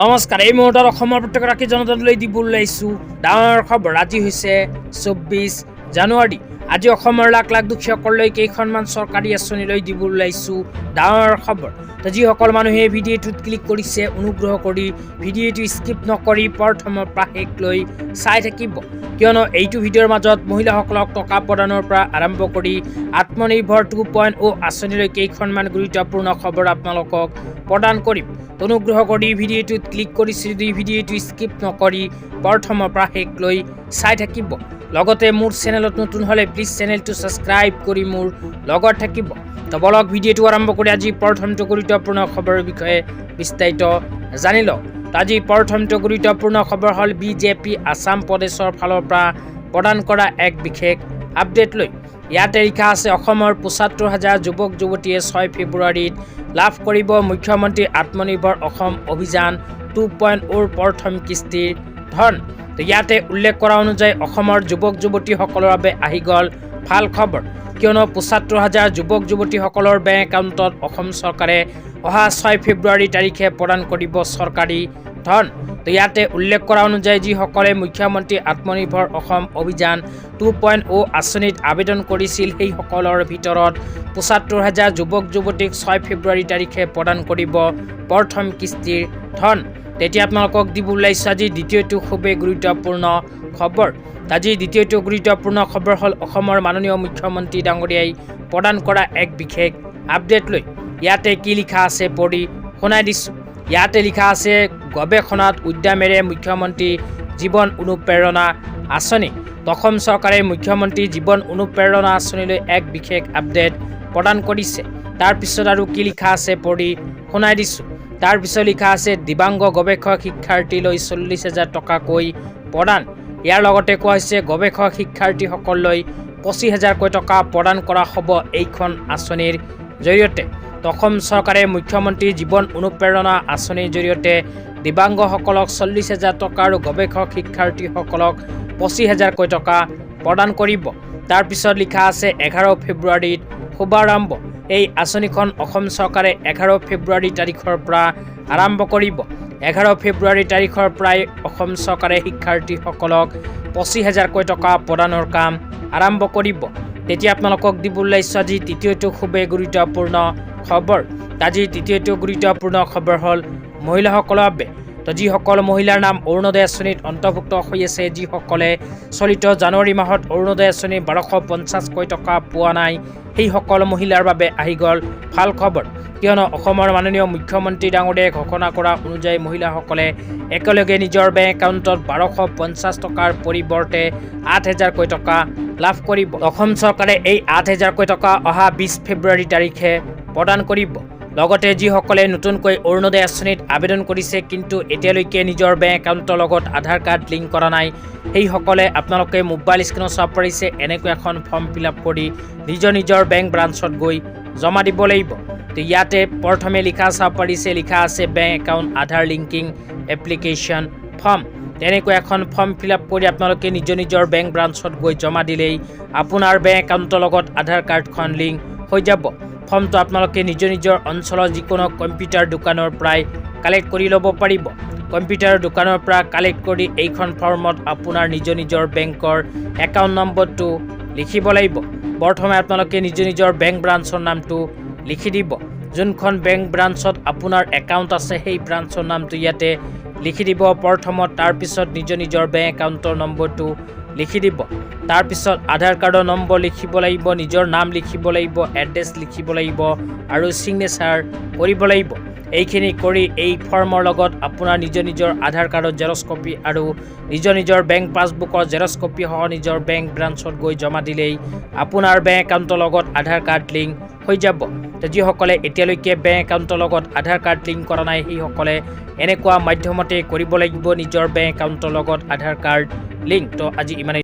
নমস্কাৰ। এই মুহূৰ্তত অসমৰ প্ৰত্যেকগৰাকী জনতালৈ দিবলৈ আহিছোঁ ডাঙৰ খবৰ। আজি হৈছে 24 জানুৱাৰী। আজি অসমৰ লাখ লাখ দুখীয়াসকললৈ কেইখনমান চৰকাৰী আঁচনিলৈ দিবলৈ আহিছোঁ ডাঙৰ খবৰ। তো যিসকল মানুহে ভিডিঅ'টোত ক্লিক কৰিছে, অনুগ্ৰহ কৰি ভিডিঅ'টো স্কিপ নকৰি প্ৰথমৰ পৰা শেষলৈ চাই থাকিব, কিয়নো এইটো ভিডিঅ'ৰ মাজত মহিলাসকলক টকা প্ৰদানৰ পৰা আৰম্ভ কৰি আত্মনিৰ্ভৰ 2.0 আঁচনিলৈ কেইখনমান গুৰুত্বপূৰ্ণ খবৰ আপোনালোকক প্ৰদান কৰিম। অনুগ্ৰহ কৰি ভিডিঅ'টোত ক্লিক কৰিছে যদি ভিডিঅ'টো স্কিপ নকৰি প্ৰথমৰ পৰা শেষলৈ চাই থাকিব। লগতে মোৰ চেনেলত নতুন হ'লে প্লিজ চেনেলটো ছাবস্ক্ৰাইব কৰি মোৰ লগত থাকিব। তো বলক ভিডিঅ'টো আৰম্ভ কৰি আজি প্ৰথমটো গুৰুত্বপূৰ্ণ খবৰৰ বিষয়ে বিস্তাৰিত জানি লওক। আজি প্ৰথমটো গুৰুত্বপূৰ্ণ খবৰ হ'ল বিজেপি আসাম প্ৰদেশৰ ফালৰ পৰা প্ৰদান কৰা এক বিশেষ আপডেট লৈ। ইয়াতে লিখা আছে, অসমৰ ৭৫,০০০ যুৱক যুৱতীয়ে ৬ ফেব্ৰুৱাৰীত লাভ কৰিব মুখ্যমন্ত্ৰী আত্মনিৰ্ভৰ অসম অভিযান 2.0 প্ৰথম কিস্তিৰ ধন। তো ইয়াতে উল্লেখ কৰা অনুযায়ী অসমৰ যুৱক যুৱতীসকলৰ বাবে আহি গ'ল ভাল খবৰ, কিয়নো ৭৫,০০০ যুৱক যুৱতীসকলৰ বেংক একাউণ্টত অসম চৰকাৰে অহা ৬ ফেব্ৰুৱাৰী তাৰিখে প্ৰদান কৰিব চৰকাৰী ধন। তো ইয়াতে উল্লেখ কৰা অনুযায়ী যিসকলে মুখ্যমন্ত্ৰী আত্মনিৰ্ভৰ অসম অভিযান 2.0 আঁচনিত আবেদন কৰিছিল, সেইসকলৰ ভিতৰত ৭৫,০০০ যুৱক যুৱতীক ৬ ফেব্ৰুৱাৰী তাৰিখে প্ৰদান কৰিব প্ৰথম কিস্তিৰ ধন। তেতিয়া আপোনালোকক দিবলৈ আহিছোঁ আজি দ্বিতীয়টো খুবেই গুৰুত্বপূৰ্ণ খবৰ। আজি দ্বিতীয়টো গুৰুত্বপূৰ্ণ খবৰ হ'ল অসমৰ মাননীয় মুখ্যমন্ত্ৰী ডাঙৰীয়াই প্ৰদান কৰা এক বিশেষ আপডেট লৈ। ইয়াতে কি লিখা আছে পঢ়ি শুনাই দিছোঁ। ইয়াতে লিখা আছে, গৱেষণাত উদ্যমেৰে মুখ্যমন্ত্ৰী জীৱন অনুপ্ৰেৰণা আঁচনি। অসম চৰকাৰে মুখ্যমন্ত্ৰী জীৱন অনুপ্ৰেৰণা আঁচনিলৈ এক বিশেষ আপডেট প্ৰদান কৰিছে। তাৰপিছত আৰু কি লিখা আছে পঢ়ি শুনাই দিছোঁ। তাৰপিছত লিখা আছে, দিব্যাংগ গৱেষক শিক্ষাৰ্থীলৈ ৪০,০০০ টকাকৈ প্ৰদান। ইয়াৰ লগতে কোৱা হৈছে, গৱেষক শিক্ষাৰ্থীসকললৈ ২৫,০০০কৈ টকা প্ৰদান কৰা হ'ব এইখন আঁচনিৰ জৰিয়তে। অসম চৰকাৰে মুখ্যমন্ত্ৰী জীৱন অনুপ্ৰেৰণা আঁচনিৰ জৰিয়তে দিব্যাংগসকলক ৪০,০০০ টকা আৰু গৱেষক শিক্ষাৰ্থীসকলক ২৫,০০০কৈ টকা প্ৰদান কৰিব। তাৰপিছত লিখা আছে, ১১ ফেব্ৰুৱাৰীত শুভাৰম্ভ। এই আঁচনিখন অসম চৰকাৰে ১১ ফেব্ৰুৱাৰী তাৰিখৰ পৰা আৰম্ভ কৰিব। ১১ ফেব্ৰুৱাৰী তাৰিখৰ পৰাই অসম চৰকাৰে শিক্ষাৰ্থীসকলক ২৫,০০০কৈ টকা প্ৰদানৰ কাম আৰম্ভ কৰিব। তেতিয়া আপোনালোকক দিবলৈ আহিছোঁ আজি তৃতীয়টো খুবেই গুৰুত্বপূৰ্ণ খবৰ। আজি তৃতীয়টো গুৰুত্বপূৰ্ণ খবৰ হ'ল মহিলাসকলৰ বাবে। তো যিসকল মহিলাৰ নাম অৰুণোদয় আঁচনিত অন্তৰ্ভুক্ত হৈ আছে, যিসকলে চলিত জানুৱাৰী মাহত অৰুণোদয় আঁচনিৰ ১২৫০কৈ টকা পোৱা নাই, সেইসকল মহিলাৰ বাবে আহি গ'ল ভাল খবৰ, কিয়নো অসমৰ মাননীয় মুখ্যমন্ত্ৰী ডাঙৰীয়াই ঘোষণা কৰা অনুযায়ী মহিলাসকলে একেলগে নিজৰ বেংক একাউণ্টত ১২৫০ টকাৰ পৰিৱৰ্তে ৮,০০০কৈ টকা লাভ কৰিব। অসম চৰকাৰে এই ৮,০০০কৈ টকা অহা ২০ ফেব্ৰুৱাৰী তাৰিখে প্ৰদান কৰিব। লগতে যিসকলে নতুনকৈ অৰুণোদয় আঁচনিত আবেদন কৰিছে কিন্তু এতিয়ালৈকে নিজৰ বেংক একাউণ্টৰ লগত আধাৰ কাৰ্ড লিংক কৰা নাই, সেইসকলে আপোনালোকে মোবাইল স্ক্ৰীণত চাব পাৰিছে এনেকৈ এখন ফৰ্ম ফিল আপ কৰি নিজৰ নিজৰ বেংক ব্ৰাঞ্চত গৈ জমা দিব লাগিব। তো ইয়াতে প্ৰথমে লিখা চাব পাৰিছে, লিখা আছে বেংক একাউণ্ট আধাৰ লিংকিং এপ্লিকেশ্যন ফৰ্ম। তেনেকৈ এখন ফৰ্ম ফিল আপ কৰি আপোনালোকে নিজৰ নিজৰ বেংক ব্ৰাঞ্চত গৈ জমা দিলেই আপোনাৰ বেংক একাউণ্টৰ লগত আধাৰ কাৰ্ডখন লিংক হৈ যাব। ফৰ্মটো আপোনালোকে নিজৰ নিজৰ অঞ্চলৰ যিকোনো কম্পিউটাৰ দোকানৰ পৰাই কালেক্ট কৰি ল'ব পাৰিব। কম্পিউটাৰ দোকানৰ পৰা কালেক্ট কৰি এইখন ফৰ্মত আপোনাৰ নিজৰ নিজৰ বেংকৰ একাউণ্ট নম্বৰটো লিখিব লাগিব। প্ৰথমে আপোনালোকে নিজৰ নিজৰ বেংক ব্ৰাঞ্চৰ নামটো লিখি দিব। যোনখন বেংক ব্ৰাঞ্চত আপোনাৰ একাউণ্ট আছে সেই ব্ৰাঞ্চৰ নামটো ইয়াতে লিখি দিব প্ৰথমত। তাৰপিছত নিজৰ নিজৰ বেংক একাউণ্টৰ নম্বৰটো লিখি দিব। তাৰপিছত আধাৰ কাৰ্ডৰ নম্বৰ লিখিব লাগিব, নিজৰ নাম লিখিব লাগিব, এড্ৰেছ লিখিব লাগিব আৰু ছিগনেচাৰ কৰিব লাগিব। এইখিনি কৰি এই ফৰ্মৰ লগত আপোনাৰ নিজৰ নিজৰ আধাৰ কাৰ্ডৰ জেৰক্স কপি আৰু নিজৰ নিজৰ বেংক পাছবুকৰ জেৰক্স কপি সহ নিজৰ বেংক ব্ৰাঞ্চত গৈ জমা দিলেই আপোনাৰ বেংক একাউণ্টৰ লগত আধাৰ কাৰ্ড লিংক হৈ যাব। তো যিসকলে এতিয়ালৈকে বেংক একাউণ্টৰ লগত আধাৰ কাৰ্ড লিংক কৰা নাই, সেইসকলে এনেকুৱা মাধ্যমতে কৰিব লাগিব নিজৰ বেংক একাউণ্টৰ লগত আধাৰ কাৰ্ড লিংক। তো আজি ইমানেই।